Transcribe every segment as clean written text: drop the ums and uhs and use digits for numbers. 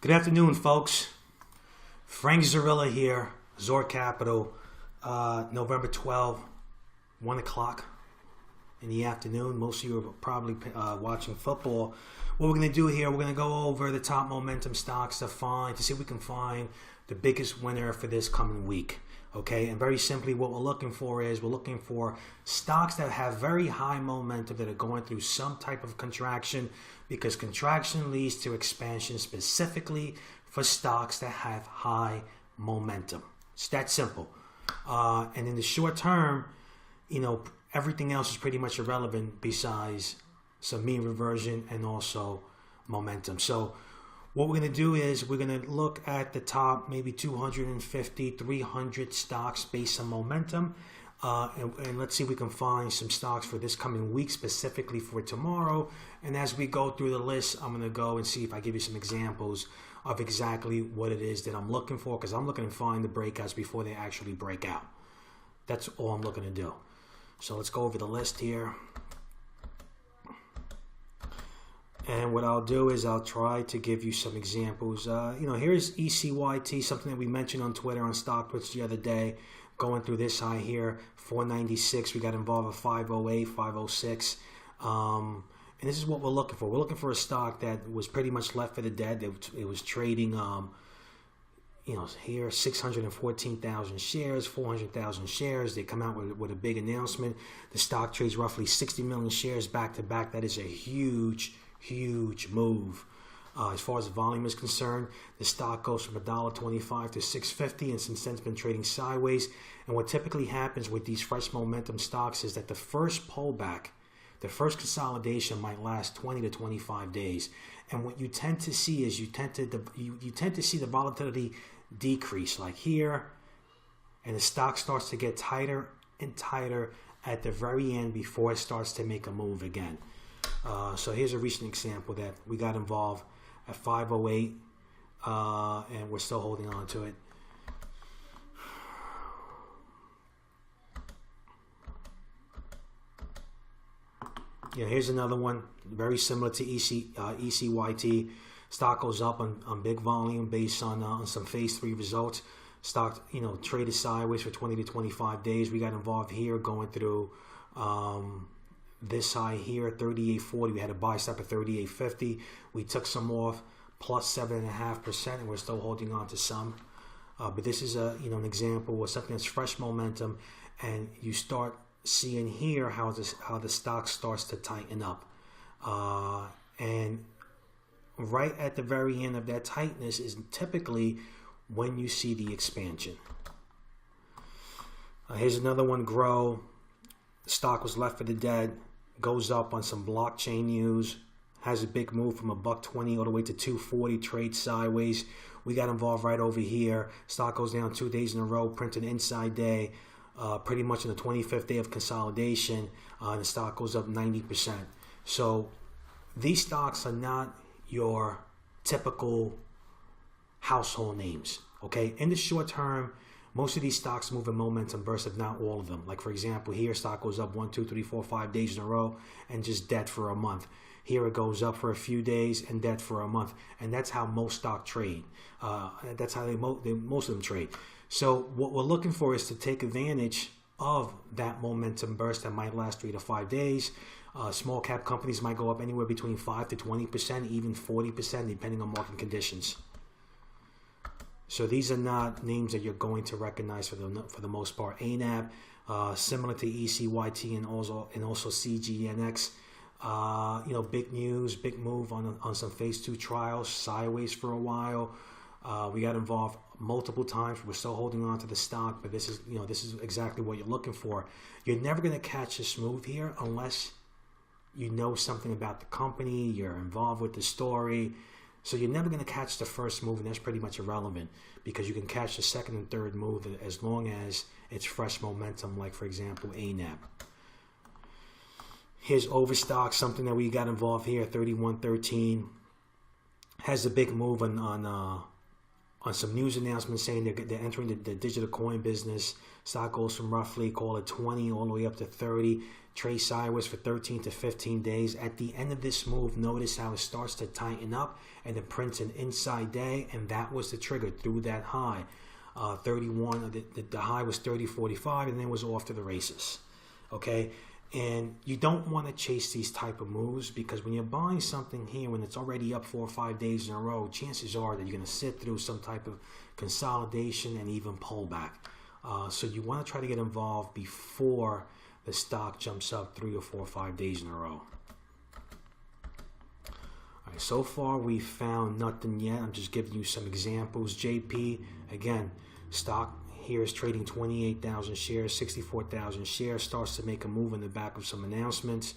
Good afternoon, folks. Frank Zarilla here, Zor Capital, November 12th, 1 o'clock in the afternoon. Most of you are probably watching football. What we're going to do here, we're going to go over the top momentum stocks to see if we can find the biggest winner for this coming week. Okay, and very simply what we're looking for is we're looking for stocks that have very high momentum that are going through some type of contraction, because contraction leads to expansion, specifically for stocks that have high momentum. It's that simple. And in the short term, everything else is pretty much irrelevant besides some mean reversion and also momentum. So what we're going to do is we're going to look at the top maybe 250, 300 stocks based on momentum. And let's see if we can find some stocks for this coming week, specifically for tomorrow. And as we go through the list, I'm going to go and see if I give you some examples of exactly what it is that I'm looking for, because I'm looking to find the breakouts before they actually break out. That's all I'm looking to do. So let's go over the list here. And what I'll do is I'll try to give you some examples. Here's ECYT, something that we mentioned on Twitter on StockTwits the other day. Going through this high here, 496. We got involved at 508, 506. And this is what we're looking for. We're looking for a stock that was pretty much left for the dead. It was trading, here 614,000 shares, 400,000 shares. They come out with a big announcement. The stock trades roughly 60 million shares back to back. That is a huge move. As far as the volume is concerned, the stock goes from $1.25 to $6.50, and since then it's been trading sideways. And what typically happens with these fresh momentum stocks is that the first pullback, the first consolidation might last 20 to 25 days. And what you tend to see is you tend to see the volatility decrease, like here, and the stock starts to get tighter and tighter at the very end before it starts to make a move again. So here's a recent example that we got involved at 508, and we're still holding on to it. Yeah, here's another one, very similar to ECYT. Stock goes up on big volume based on some phase 3 results. Stock, traded sideways for 20 to 25 days. We got involved here going through this high here, 38.40. We had a buy stop at 38.50. We took some off, plus 7.5%, and we're still holding on to some. But this is an example of something that's fresh momentum, and you start seeing here how the stock starts to tighten up, and right at the very end of that tightness is typically when you see the expansion. Here's another one, Grow. The stock was left for the dead. Goes up on some blockchain news, has a big move from $1.20 all the way to $2.40, trade sideways. We got involved right over here. Stock goes down 2 days in a row, printed inside day, pretty much on the 25th day of consolidation. The stock goes up 90%. So these stocks are not your typical household names. Okay, in the short term, most of these stocks move in momentum bursts, if not all of them. Like, for example, here stock goes up 1, 2, 3, 4, 5 days in a row and just dead for a month. Here it goes up for a few days and dead for a month. And that's how most stock trade. That's how most of them trade. So what we're looking for is to take advantage of that momentum burst that might last 3 to 5 days. Small cap companies might go up anywhere between 5 to 20%, even 40%, depending on market conditions. So these are not names that you're going to recognize for the most part. ANAB, similar to ECYT and also CGNX. Big news, big move on some phase 2 trials, sideways for a while. We got involved multiple times. We're still holding on to the stock, but this is exactly what you're looking for. You're never going to catch this move here unless you know something about the company, you're involved with the story. So you're never going to catch the first move, and that's pretty much irrelevant, because you can catch the second and third move as long as it's fresh momentum, like, for example, ANAB. Here's Overstock, something that we got involved here, 31.13. Has a big move on some news announcements saying they're entering the digital coin business. Stock goes from roughly, call it 20, all the way up to 30. trade sideways for 13 to 15 days. At the end of this move, notice how it starts to tighten up and it prints an inside day, and that was the trigger through that high. 31, the high was 30.45, and then it was off to the races. Okay, and you don't want to chase these type of moves, because when you're buying something here when it's already up 4 or 5 days in a row, chances are that you're going to sit through some type of consolidation and even pullback. So you want to try to get involved before the stock jumps up 3 or 4 or 5 days in a row. All right, so far we found nothing yet. I'm just giving you some examples. JP, again, stock here is trading 28,000 shares, 64,000 shares, starts to make a move in the back of some announcements.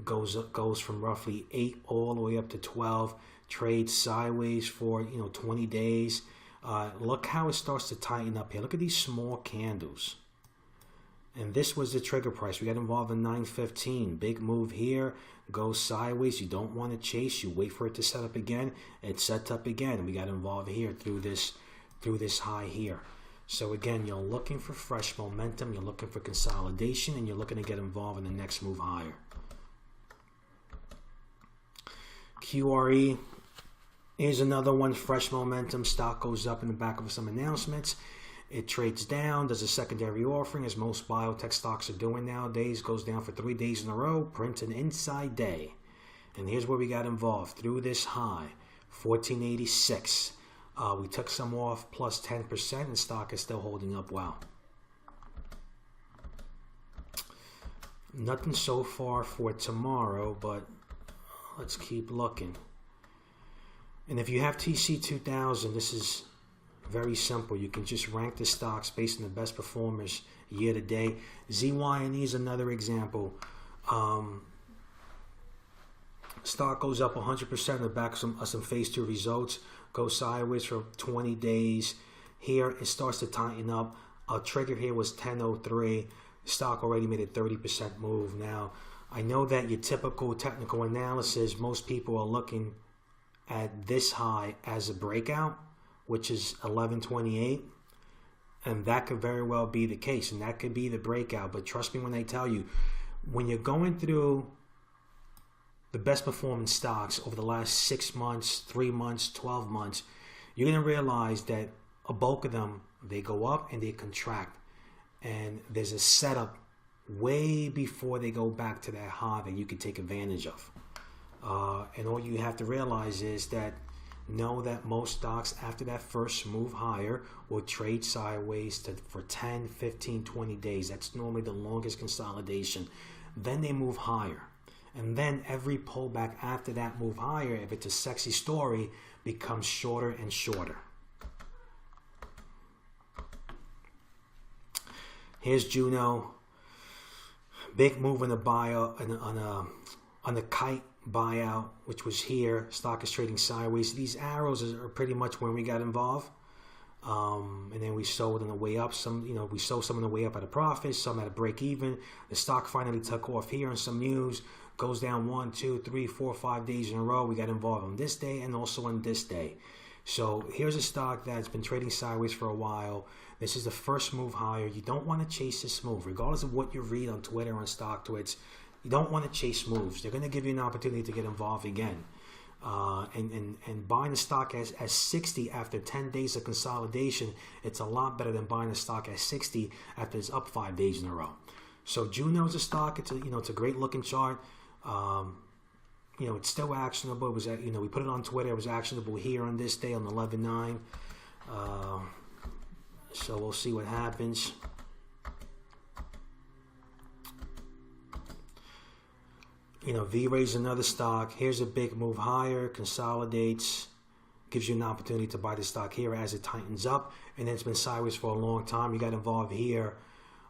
Goes from roughly 8 all the way up to 12, trades sideways for 20 days. Look how it starts to tighten up here. Look at these small candles. And this was the trigger price. We got involved in 9.15. Big move here. Goes sideways. You don't want to chase. You wait for it to set up again. It sets up again. We got involved here through this high here. So again, you're looking for fresh momentum. You're looking for consolidation. And you're looking to get involved in the next move higher. QRE. Here's another one. Fresh momentum. Stock goes up in the back of some announcements. It trades down, does a secondary offering, as most biotech stocks are doing nowadays. Goes down for 3 days in a row, prints an inside day. And here's where we got involved. Through this high, 1486. We took some off, plus 10%, and stock is still holding up well. Nothing so far for tomorrow, but let's keep looking. And if you have TC2000, this is very simple. You can just rank the stocks based on the best performers year to date. ZYNE is another example. Stock goes up 100% on the back of some phase 2 results. Goes sideways for 20 days. Here it starts to tighten up. Our trigger here was 10.03. Stock already made a 30% move. Now, I know that your typical technical analysis, most people are looking at this high as a breakout, which is 11.28, and that could very well be the case, and that could be the breakout. But trust me when I tell you, when you're going through the best performing stocks over the last 6 months, 3 months, 12 months, you're going to realize that a bulk of them, they go up and they contract, and there's a setup way before they go back to that high that you can take advantage of. And all you have to realize is that know that most stocks after that first move higher will trade sideways for 10, 15, 20 days. That's normally the longest consolidation. Then they move higher. And then every pullback after that move higher, if it's a sexy story, becomes shorter and shorter. Here's Juno. Big move in the buyout on the kite buyout, which was here. Stock is trading sideways. These arrows are pretty much when we got involved, and then we sold on the way up. We sold some on the way up at a profit, some at a break even. The stock finally took off here on some news. Goes down 1, 2, 3, 4, 5 days in a row. We got involved on this day and also on this day. So here's a stock that's been trading sideways for a while. This is the first move higher. You don't want to chase this move, regardless of what you read on Twitter, on StockTwits. You don't want to chase moves. They're going to give you an opportunity to get involved again. And buying a stock at 60 after 10 days of consolidation, it's a lot better than buying a stock at 60 after it's up 5 days in a row. So Juno's a stock. It's a great looking chart. It's still actionable. It was we put it on Twitter. It was actionable here on this day on 11/9. So we'll see what happens. V-Ray's another stock. Here's a big move higher, consolidates, gives you an opportunity to buy the stock here as it tightens up, and then it's been sideways for a long time. You got involved here,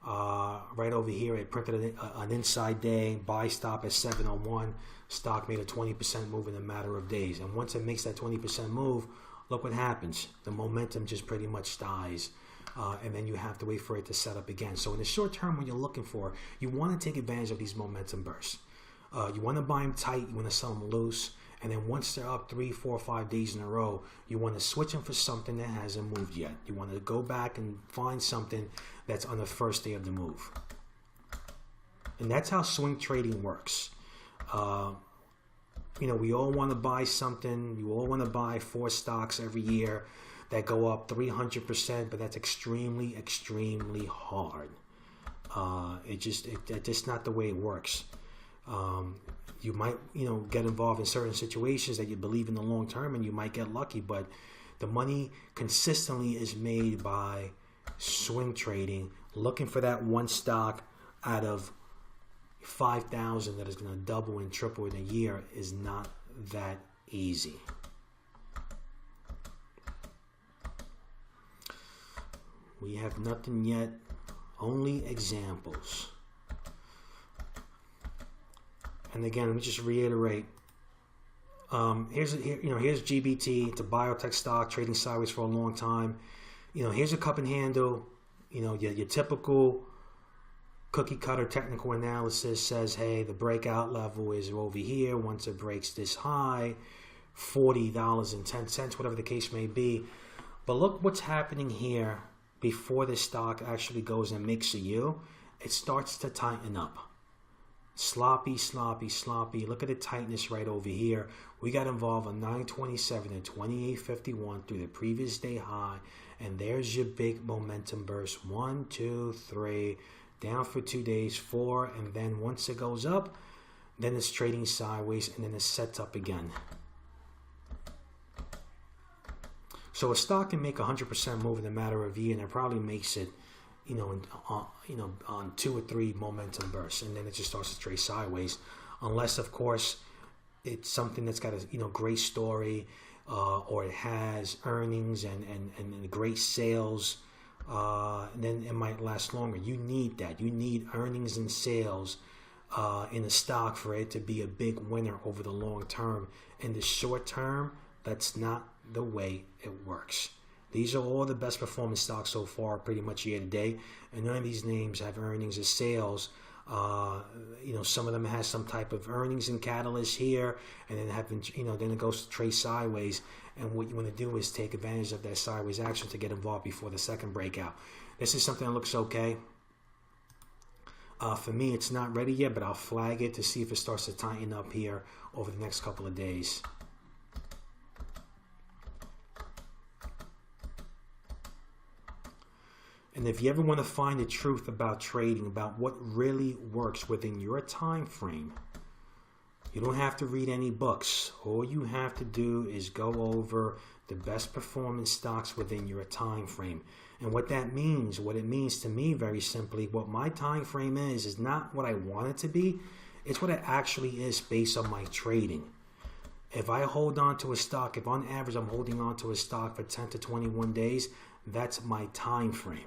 right over here. It printed an inside day, buy stop at 7.01. Stock made a 20% move in a matter of days, and once it makes that 20% move, look what happens. The momentum just pretty much dies. And then you have to wait for it to set up again. So in the short term, when you're looking for, you want to take advantage of these momentum bursts. You want to buy them tight, you want to sell them loose, and then once they're up 3, 4, 5 days in a row, you want to switch them for something that hasn't moved yet. You want to go back and find something that's on the first day of the move. And that's how swing trading works. We all want to buy something. You all want to buy 4 stocks every year that go up 300%, but that's extremely, extremely hard. It's just not the way it works. You might, get involved in certain situations that you believe in the long term, and you might get lucky, but the money consistently is made by swing trading, looking for that one stock out of 5,000 that is going to double and triple in a year is not that easy. We have nothing yet, only examples. And again, let me just reiterate. Here's GBT. It's a biotech stock trading sideways for a long time. Here's a cup and handle. Your typical cookie cutter technical analysis says, hey, the breakout level is over here. Once it breaks this high, $40.10, whatever the case may be. But look what's happening here before this stock actually goes and makes a U. It starts to tighten up. Sloppy, sloppy, sloppy. Look at the tightness right over here. We got involved on 927 and 2851 through the previous day high. And there's your big momentum burst. 1, 2, 3. Down for 2 days, 4. And then once it goes up, then it's trading sideways and then it sets up again. So a stock can make 100% move in a matter of a year, and it probably makes it on 2 or 3 momentum bursts, and then it just starts to trade sideways, unless of course it's something that's got a great story, or it has earnings and great sales, and then it might last longer. You need that. You need earnings and sales in a stock for it to be a big winner over the long term. In the short term, that's not the way it works. These are all the best performing stocks so far, pretty much year to date, and none of these names have earnings or sales. Some of them has some type of earnings and catalyst here, and then then it goes to trade sideways. And what you want to do is take advantage of that sideways action to get involved before the second breakout. This is something that looks okay. For me, it's not ready yet, but I'll flag it to see if it starts to tighten up here over the next couple of days. And if you ever want to find the truth about trading, about what really works within your time frame, you don't have to read any books. All you have to do is go over the best performing stocks within your time frame. And what that means, what it means to me very simply, what my time frame is not what I want it to be. It's what it actually is based on my trading. If I hold on to a stock, if on average I'm holding on to a stock for 10 to 21 days, that's my time frame.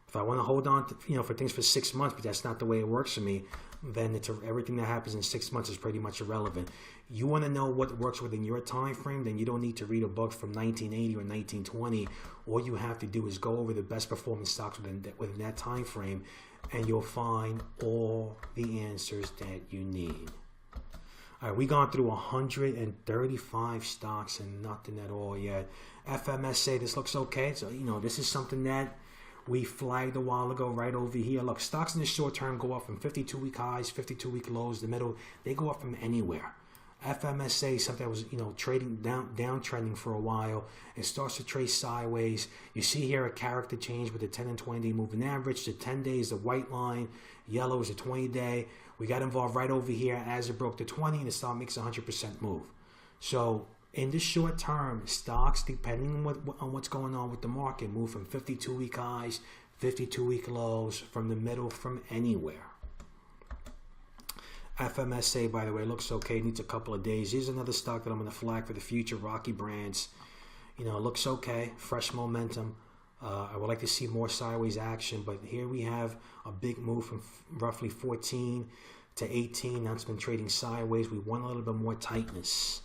If I want to hold on to, for things for 6 months, but that's not the way it works for me, then everything that happens in 6 months is pretty much irrelevant. You want to know what works within your time frame, then you don't need to read a book from 1980 or 1920. All you have to do is go over the best performing stocks within that time frame, and you'll find all the answers that you need. All right, we've gone through 135 stocks and nothing at all yet. FMSA, this looks okay. So, this is something that we flagged a while ago right over here. Look, stocks in the short term go up from 52-week highs, 52-week lows, the middle. They go up from anywhere. FMSA, something that was, trading downtrending for a while. It starts to trade sideways. You see here a character change with the 10 and 20-day moving average. The 10-day is the white line. Yellow is the 20-day. We got involved right over here as it broke the 20, and the stock makes a 100% move. So in the short term, stocks, depending on what's going on with the market, move from 52-week highs, 52-week lows, from the middle, from anywhere. FMSA, by the way, looks okay, needs a couple of days. Here's another stock that I'm going to flag for the future, Rocky Brands. It looks okay, fresh momentum. I would like to see more sideways action, but here we have a big move from roughly 14 to 18. Now it's been trading sideways. We want a little bit more tightness.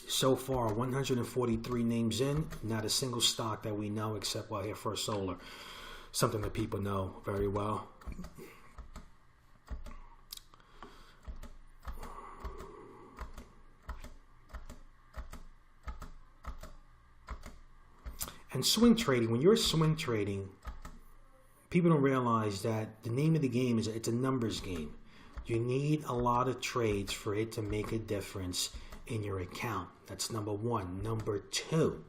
So far, 143 names in, not a single stock that we know except here First Solar, something that people know very well. And swing trading, when you're swing trading, people don't realize that the name of the game is it's a numbers game. You need a lot of trades for it to make a difference in your account. That's number one. Number two,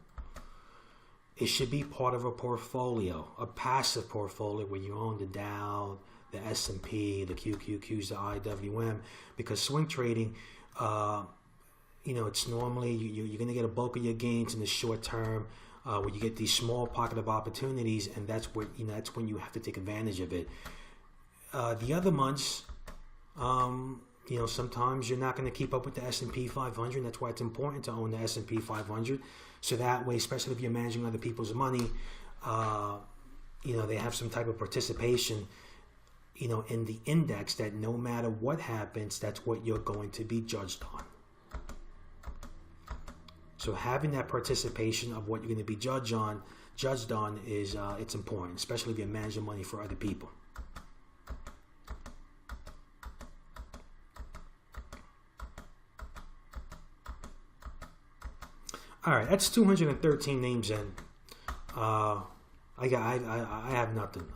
it should be part of a portfolio, a passive portfolio where you own the Dow, the S&P, the QQQs, the IWM, because swing trading, it's normally you're going to get a bulk of your gains in the short term, where you get these small pocket of opportunities, and that's when you have to take advantage of it. The other months, sometimes you're not going to keep up with the S&P 500. That's why it's important to own the S&P 500. So that way, especially if you're managing other people's money, they have some type of participation, in the index, that no matter what happens, that's what you're going to be judged on. So having that participation of what you're going to be judged on is it's important, especially if you're managing money for other people. All right, that's 213 names in. I have nothing.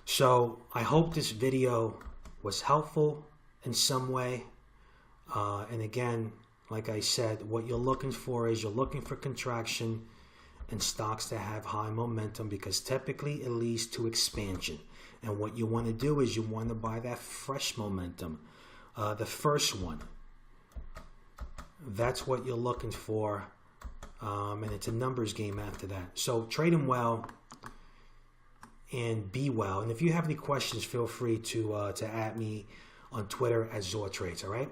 So I hope this video was helpful in some way. And again, like I said, what you're looking for is you're looking for contraction in stocks that have high momentum, because typically it leads to expansion. And what you want to do is you want to buy that fresh momentum, the first one. That's what you're looking for, and it's a numbers game after that. So trade them well and be well. And if you have any questions, feel free to at me on Twitter at ZorTrades. All right.